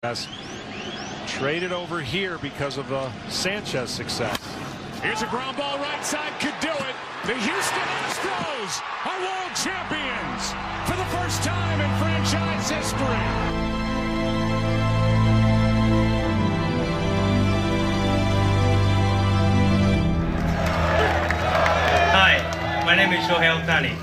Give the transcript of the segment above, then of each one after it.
Has traded over here because of the Sanchez success. Here's a ground ball right side, could do it. The Houston Astros are world champions for the first time in franchise history. Hi, my name is Ohtani.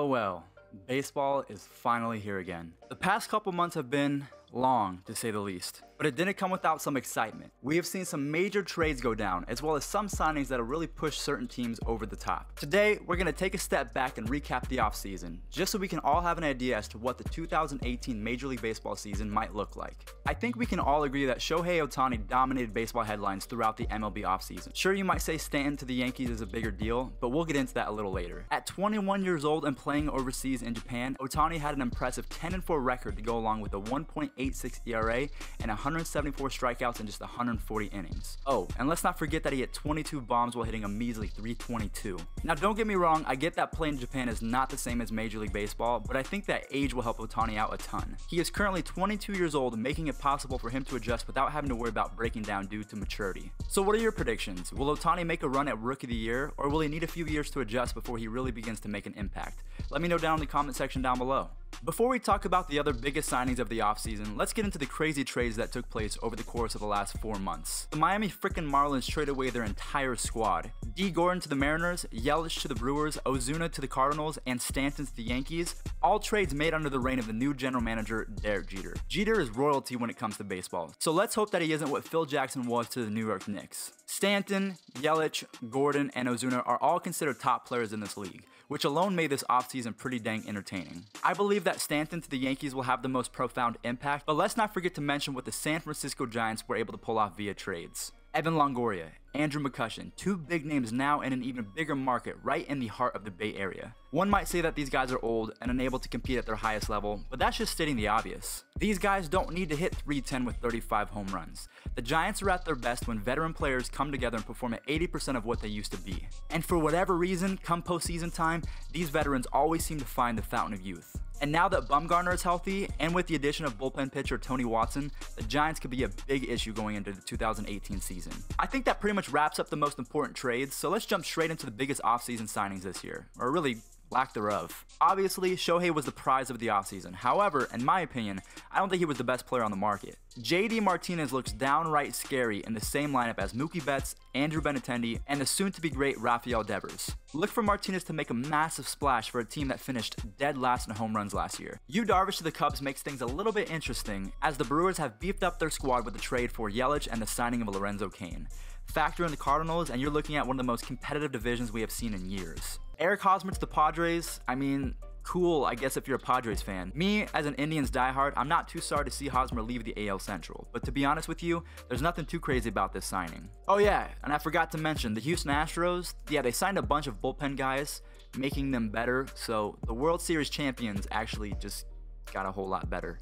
Well, baseball is finally here again. The past couple months have been long, to say the least, but it didn't come without some excitement. We have seen some major trades go down, as well as some signings that have really pushed certain teams over the top. Today, we're going to take a step back and recap the offseason, just so we can all have an idea as to what the 2018 Major League Baseball season might look like. I think we can all agree that Shohei Ohtani dominated baseball headlines throughout the MLB offseason. Sure, you might say Stanton to the Yankees is a bigger deal, but we'll get into that a little later. At 21 years old and playing overseas in Japan, Ohtani had an impressive 10-4 record to go along with a 1.86 ERA and 174 strikeouts in just 140 innings. Oh, and let's not forget that he hit 22 bombs while hitting a measly 322. Now, don't get me wrong, I get that playing in Japan is not the same as Major League Baseball, but I think that age will help Ohtani out a ton. He is currently 22 years old, making it possible for him to adjust without having to worry about breaking down due to maturity. So what are your predictions? Will Ohtani make a run at Rookie of the Year, or will he need a few years to adjust before he really begins to make an impact? Let me know down in the comment section down below. Before we talk about the other biggest signings of the offseason, let's get into the crazy trades that took place over the course of the last 4 months. The Miami frickin' Marlins traded away their entire squad. D. Gordon to the Mariners, Yelich to the Brewers, Ozuna to the Cardinals, and Stanton to the Yankees, all trades made under the reign of the new general manager, Derek Jeter. Jeter is royalty when it comes to baseball, so let's hope that he isn't what Phil Jackson was to the New York Knicks. Stanton, Yelich, Gordon, and Ozuna are all considered top players in this league, which alone made this offseason pretty dang entertaining. I believe that Stanton to the Yankees will have the most profound impact, but let's not forget to mention what the San Francisco Giants were able to pull off via trades. Evan Longoria, Andrew McCutchen, two big names now in an even bigger market right in the heart of the Bay Area. One might say that these guys are old and unable to compete at their highest level, but that's just stating the obvious. These guys don't need to hit 310 with 35 home runs. The Giants are at their best when veteran players come together and perform at 80% of what they used to be. And for whatever reason, come postseason time, these veterans always seem to find the fountain of youth. And now that Bumgarner is healthy, and with the addition of bullpen pitcher Tony Watson, the Giants could be a big issue going into the 2018 season. I think that pretty much wraps up the most important trades, so let's jump straight into the biggest offseason signings this year, or really, lack thereof. Obviously, Shohei was the prize of the offseason. However, in my opinion, I don't think he was the best player on the market. JD Martinez looks downright scary in the same lineup as Mookie Betts, Andrew Benintendi, and the soon-to-be great Rafael Devers. Look for Martinez to make a massive splash for a team that finished dead last in home runs last year. Yu Darvish to the Cubs makes things a little bit interesting, as the Brewers have beefed up their squad with the trade for Yelich and the signing of Lorenzo Cain. Factor in the Cardinals, and you're looking at one of the most competitive divisions we have seen in years. Eric Hosmer to the Padres, I mean, cool, I guess if you're a Padres fan. Me, as an Indians diehard, I'm not too sorry to see Hosmer leave the AL Central, but to be honest with you, there's nothing too crazy about this signing. Oh yeah, and I forgot to mention, the Houston Astros, yeah, they signed a bunch of bullpen guys, making them better, so the World Series champions actually just got a whole lot better.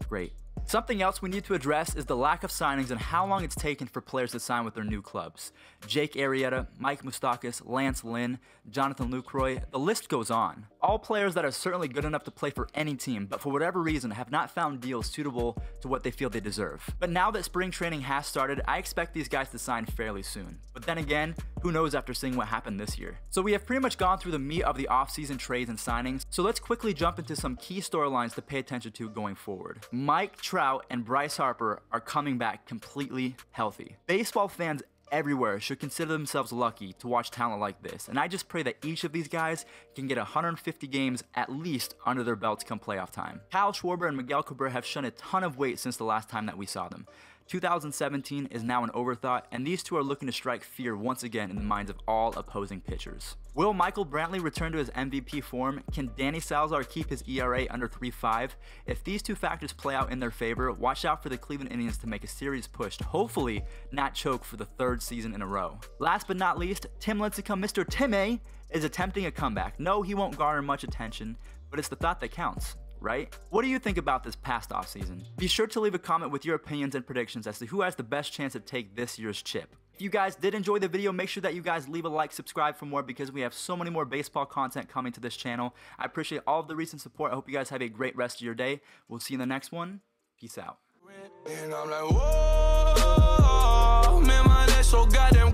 Great. Something else we need to address is the lack of signings and how long it's taken for players to sign with their new clubs. Jake Arrieta, Mike Moustakas, Lance Lynn, Jonathan Lucroy, the list goes on. All players that are certainly good enough to play for any team, but for whatever reason have not found deals suitable to what they feel they deserve. But now that spring training has started, I expect these guys to sign fairly soon. But then again, who knows after seeing what happened this year. So we have pretty much gone through the meat of the offseason trades and signings, so let's quickly jump into some key storylines to pay attention to going forward. Mike Trout and Bryce Harper are coming back completely healthy. Baseball fans everywhere should consider themselves lucky to watch talent like this, and I just pray that each of these guys can get 150 games at least under their belts come playoff time. Kyle Schwarber and Miguel Cabrera have shed a ton of weight since the last time that we saw them. 2017 is now an overthought, and these two are looking to strike fear once again in the minds of all opposing pitchers. Will Michael Brantley return to his MVP form? Can Danny Salazar keep his ERA under 3.5? If these two factors play out in their favor, watch out for the Cleveland Indians to make a serious push to hopefully not choke for the 3rd season in a row. Last but not least, Tim Lincecum, Mr. Timmy, is attempting a comeback. No, he won't garner much attention, but it's the thought that counts. right? What do you think about this past offseason? Be sure to leave a comment with your opinions and predictions as to who has the best chance to take this year's chip. If you guys did enjoy the video, make sure that you guys leave a like, subscribe for more, because we have so many more baseball content coming to this channel. I appreciate all of the recent support. I hope you guys have a great rest of your day. We'll see you in the next one. Peace out. And I'm like, whoa, man, my legs so goddamn